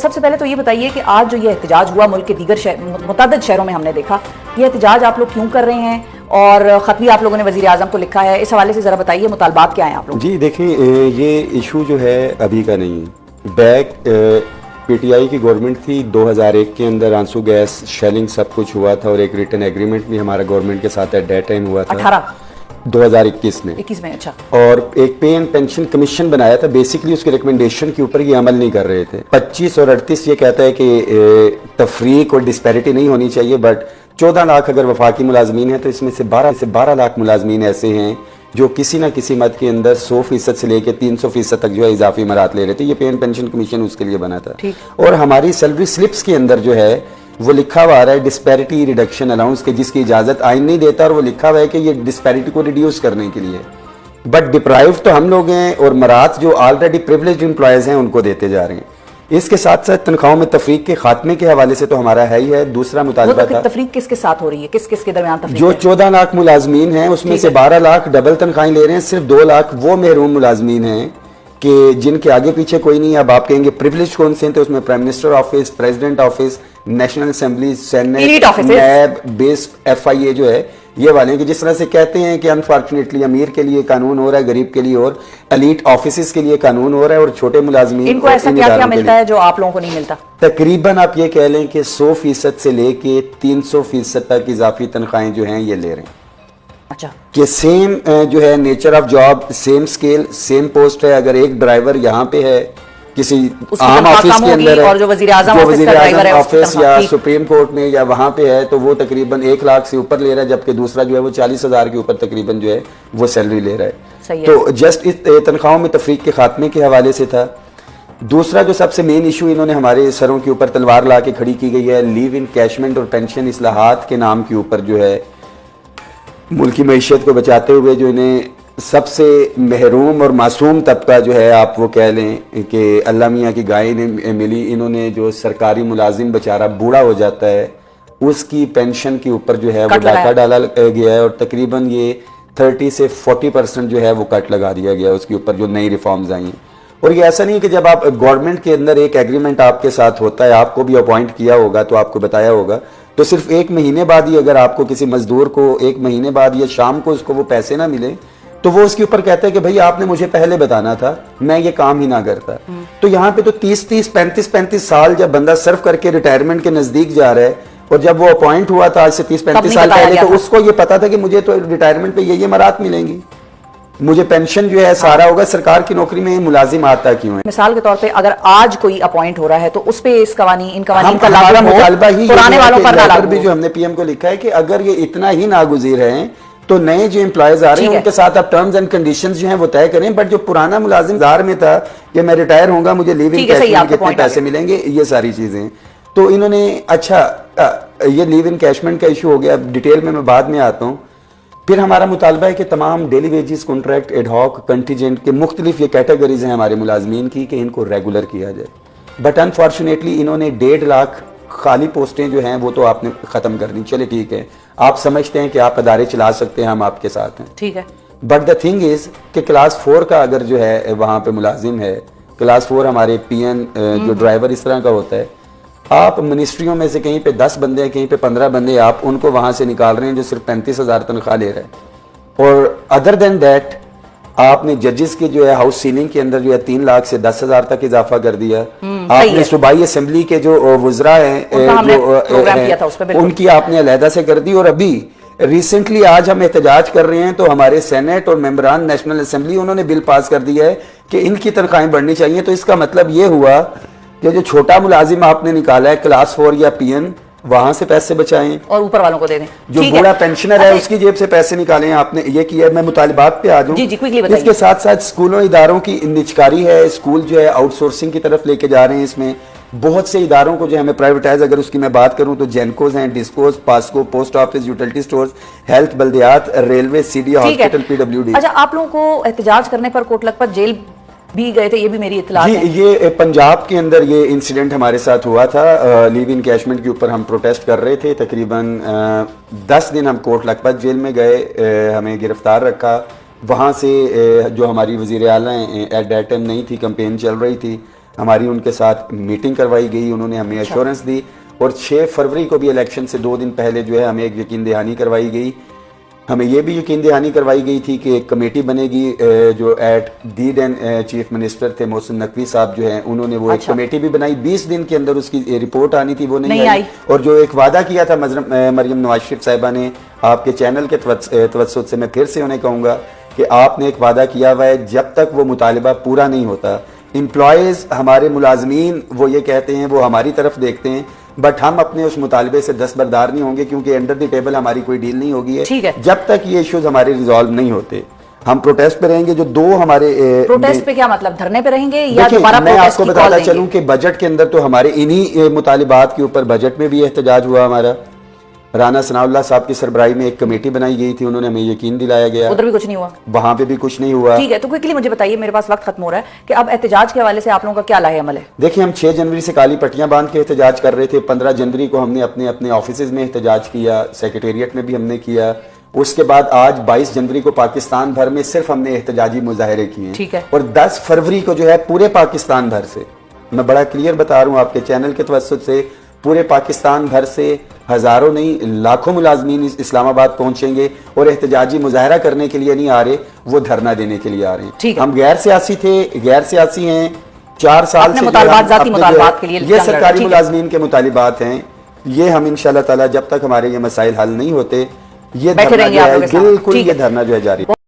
सबसे पहले तो ये बताइए कि आज जो ये एहतजाज हुआ मुल्क के दीगर मुतअद्दिद शहरों में हमने देखा, ये एहतजाज आप लोग क्यों कर रहे हैं और खत भी आप लोगों ने वज़ीर आज़म को लिखा है, इस हवाले से ज़रा बताइए मुतालबात क्या हैं आप लोग? जी देखिए, ये इशू जो है अभी का नहीं है। बैक पीटीआई की गवर्नमेंट थी, 2001 के अंदर आंसू गैस शेलिंग सब कुछ हुआ था और एक रिटन एग्रीमेंट भी हमारा गवर्नमेंट के साथ एट दैट टाइम हुआ था 2021 में। 21 में, अच्छा। और एक पे एंड पेंशन कमीशन बनाया था, बेसिकली उसके रिकमेंडेशन के ऊपर ये अमल नहीं कर रहे थे। 25 और 38 ये कहता है कि तफरीक और डिस्पैरिटी नहीं होनी चाहिए, बट 14 लाख अगर वफाकी मुलाजमीन है तो इसमें से 12 लाख मुलाजमीन ऐसे हैं जो किसी ना किसी मद के अंदर 100% से लेकर 300% तक जो है इजाफी मरात ले रहे थे। ये पे एंड पेंशन कमीशन उसके लिए बना था। और हमारी सैलरी स्लिप्स के अंदर जो है वो लिखा हुआ आ रहा है डिस्पैरिटी रिडक्शन अलाउंस के, जिसकी इजाजत आइन नहीं देता, और वो लिखा हुआ है कि ये डिस्पैरिटी को रिड्यूस करने के लिए। बट डिप्राइव तो हम लोग हैं और मरात जो ऑलरेडी प्रिविलेज्ड एम्प्लॉयज हैं उनको देते जा रहे हैं। इसके साथ साथ तनख्वाहों में तफरीक के खात्मे के हवाले से तो हमारा है ही है। दूसरा मुतालबा था, तफरीक किसके साथ हो रही है, किस किस के दरमियान तफरीक? जो 14 लाख मुलाजमीन हैं उसमें से 12 लाख डबल तनख्वाहें ले रहे हैं, सिर्फ 2 लाख वो महरूम मुलाजमीन हैं कि जिनके आगे पीछे कोई नहीं। अब आप कहेंगे प्रिविलेज कौन से हैं, तो उसमें prime minister office, president office, national assembly, senate, NAB, बेस, FIA जो है ये वाले हैं कि जिस तरह से कहते हैं कि अनफॉर्चुनेटली अमीर के लिए कानून हो रहा है, गरीब के लिए और एलीट ऑफिस के लिए कानून हो रहा है, और छोटे मुलाजमीन इनको ऐसा क्या मिलता है जो आप लोगों को नहीं मिलता? तकरीबन आप ये कह लें कि 100% से लेके 300% तक इजाफी तनख्वाहें जो हैं ये ले रहे हैं। अच्छा, कि सेम जो है nature of job, same scale, same post है। अगर एक ड्राइवर यहाँ पे है किसी आम ऑफिस के अंदर है, और जो वज़ीर आज़म ऑफिस या सुप्रीम कोर्ट में या वहां पे है, तो वो तकरीबन 1 लाख से ऊपर ले रहा है, जबकि दूसरा जो है वो 40,000 के ऊपर तकरीबन जो है वो सैलरी ले रहा है। तो जस्ट इस तनख्वाहों में तफरीक के खात्मे के हवाले से था। दूसरा जो सबसे मेन इशू इन्होंने हमारे सरों के ऊपर तलवार ला के खड़ी की गई है, लीव इन कैशमेंट और पेंशन इस्लाहात के नाम के ऊपर जो है मुल्क की मईशत को बचाते हुए जो इन्हें सबसे महरूम और मासूम तबका जो है आप वो कह लें कि अल्लाह मियाँ की गाय ने मिली, इन्होंने जो सरकारी मुलाजिम बेचारा बूढ़ा हो जाता है उसकी पेंशन के ऊपर जो है वो डाका डाला गया है, और तकरीबन ये 30 से 40% जो है वो कट लगा दिया गया उसके ऊपर जो नई रिफॉर्म्स आई हैं। और ये ऐसा नहीं कि जब आप गवर्नमेंट के अंदर एक एग्रीमेंट आपके साथ होता है, आपको भी अपॉइंट किया होगा तो आपको बताया होगा, तो सिर्फ 1 महीने बाद ही अगर आपको किसी मजदूर को 1 महीने बाद या शाम को उसको वो पैसे ना मिले तो वो उसके ऊपर कहता है कि भाई आपने मुझे पहले बताना था, मैं ये काम ही ना करता। तो यहाँ पे तो 30-30, 35-35 साल जब बंदा सर्व करके रिटायरमेंट के नजदीक जा रहा है, और जब वो अपॉइंट हुआ था आज से 30-35 साल पहले, तो उसको ये पता था कि मुझे तो रिटायरमेंट पे ये मरात मिलेंगी, मुझे पेंशन जो है सारा होगा। सरकार की नौकरी में मुलाजिम आता क्यों है? मिसाल के तौर पे अगर आज कोई अपॉइंट हो रहा है तो उस पे इन कवानीन का लागू मुतालबा ही पुराने वालों पर ना लागू भी जो हमने PM को लिखा है कि अगर ये इतना ही नागुज़ीर हैं तो नए जो एम्प्लॉयज आ रहे हैं उनके साथ आप टर्म्स एंड कंडीशंस जो हैं वो तय करें। बट जो पुराना मुलाजिम दार में था कि मैं रिटायर होऊंगा, मुझे लीव इन कैशमेंट कितने पैसे मिलेंगे, ये सारी चीजें तो इन्होंने ये लीव इन कैशमेंट का इशू हो गया। अब डिटेल में मैं बाद में आता हूँ। फिर हमारा मुतालबा है कि तमाम daily wages, contract, ad hoc, contingent के मुख्तलिफ ये कैटेगरीज हैं हमारे मुलाजमीन की कि इनको रेगुलर किया जाए। बट अनफॉर्चुनेटली इन्होंने 1.5 लाख खाली पोस्टें जो हैं वो तो आपने खत्म कर दी। चले ठीक है, आप समझते हैं कि आप अदारे चला सकते हैं, हम आपके साथ हैं, ठीक है। बट द थिंग इज कि क्लास 4 का अगर जो है वहां पे मुलाजिम है, क्लास 4 हमारे PN जो ड्राइवर इस तरह का होता है, आप मिनिस्ट्रियों में से कहीं पे 10 बंदे हैं, कहीं पे 15 बंदे, आप उनको वहां से निकाल रहे हैं जो सिर्फ 35,000 तनख्वाह ले रहे हैं। और अदर देन दैट आपने जजेस के जो है हाउस सीलिंग के अंदर जो है 3 लाख से 10,000 तक इजाफा कर दिया। आपने सूबाई असेंबली के जो वुज़रा हैं उनकी आपने अलहदा से कर दी। और अभी रिसेंटली आज हम एहतजाज कर रहे हैं तो हमारे सेनेट और मेंबरान नेशनल असेंबली उन्होंने बिल पास कर दिया है कि इनकी तनख्वाहें बढ़नी चाहिए। तो इसका मतलब ये हुआ कि जो छोटा मुलाजिम आपने निकाला है क्लास 4 या PN, वहां से पैसे बचाएं और ऊपर वालों को दे दें। जो बूढ़ा पेंशनर है उसकी जेब से पैसे निकालें। आपने ये किया। मैं मुतालिबात पे आ जाऊं। इसके साथ साथ स्कूलों इदारों की निजकारी है, स्कूल जो है आउटसोर्सिंग की तरफ लेके जा रहे हैं। इसमें बहुत से इदारों को जो हमें प्राइवेटाइज, अगर उसकी मैं बात करूं तो जेनकोज हैं, DISCOs, PASSCO, post office, utility stores, health, बल्दियात, रेलवे, CD, हॉस्पिटल, PWD। अच्छा, आप लोगों को एहतजाज करने पर कोट लखपत जेल भी गए थे, ये भी मेरी इत्तला है। ये पंजाब के अंदर ये इंसिडेंट हमारे साथ हुआ था। लीव इन कैशमेंट के ऊपर हम प्रोटेस्ट कर रहे थे। तकरीबन 10 दिन हम कोट लखपत जेल में गए, हमें गिरफ्तार रखा। वहाँ से जो हमारी वज़ीर आला एट दैट टाइम नहीं थी, कैंपेन चल रही थी, हमारी उनके साथ मीटिंग करवाई गई, उन्होंने हमें एश्योरेंस दी और 6 फरवरी को भी इलेक्शन से 2 दिन पहले जो है हमें एक यकीन दहानी करवाई गई। हमें यह भी यकीन दहानी करवाई गई थी कि एक कमेटी बनेगी, जो at the then chief minister थे मोहसिन नकवी साहब जो हैं, उन्होंने वो एक कमेटी भी बनाई। 20 दिन के अंदर उसकी रिपोर्ट आनी थी, वो नहीं आई। और जो एक वादा किया था मरियम नवाज शरीफ साहिबा ने आपके चैनल के तवज्जुद से, मैं फिर से उन्हें कहूँगा कि आपने एक वादा किया हुआ है, जब तक वो मुतालिबा पूरा नहीं होता, एम्प्लॉयज़ हमारे मुलाजमीन वो ये कहते हैं, वो हमारी तरफ देखते हैं, बट हम अपने उस मुतालबे से दस्तबरदार नहीं होंगे क्योंकि अंडर द टेबल हमारी कोई डील नहीं होगी है। जब तक ये इश्यूज हमारे रिजॉल्व नहीं होते हम प्रोटेस्ट पे रहेंगे। जो 2 हमारे प्रोटेस्ट पे क्या मतलब, धरने पे रहेंगे या दोबारा मैं आपको बताता चलूं कि बजट के अंदर तो हमारे इन्हीं मुतालिबात के ऊपर बजट में भी एहतजाज हुआ। हमारा राना सनाउल्लाह साहब की सरबराही में एक कमेटी बनाई गई थी, उन्होंने हमें यकीन दिलाया गया, उधर भी कुछ नहीं हुआ, वहां पे भी कुछ नहीं हुआ। ठीक है, तो क्विकली मुझे बताइए, मेरे पास वक्त खत्म हो रहा है, कि अब एहतजाज के हवाले से आप लोगों का क्या लाहे अमल है? देखिए, हम 6 जनवरी से काली पट्टियां बांध के एहतजाज कर रहे थे। 15 जनवरी को हमने अपने अपने ऑफिस में एहतजाज किया, सेक्रेटेरिएट में भी हमने किया। उसके बाद आज 22 जनवरी को पाकिस्तान भर में सिर्फ हमने एहतजाजी मुजाहरे किए, ठीक है। और 10 फरवरी को जो है पूरे पाकिस्तान भर से, मैं बड़ा क्लियर बता रहा हूँ आपके चैनल के तवज्जुद से, पूरे पाकिस्तान भर से हजारों नहीं लाखों मुलाजमीन इस्लामाबाद पहुंचेंगे और एहतजाजी मुजाहरा करने के लिए नहीं आ रहे, वो धरना देने के लिए आ रहे हैं। हम गैर सियासी थे, गैर सियासी हैं, 4 साल से मुतालबात के लिए ये सरकारी मुलाजमीन के मुतालिबात हैं। ये हम इंशाअल्लाह ताला जब तक हमारे ये मसाइल हल नहीं होते, ये धरना जो है बिल्कुल ये धरना जो है जारी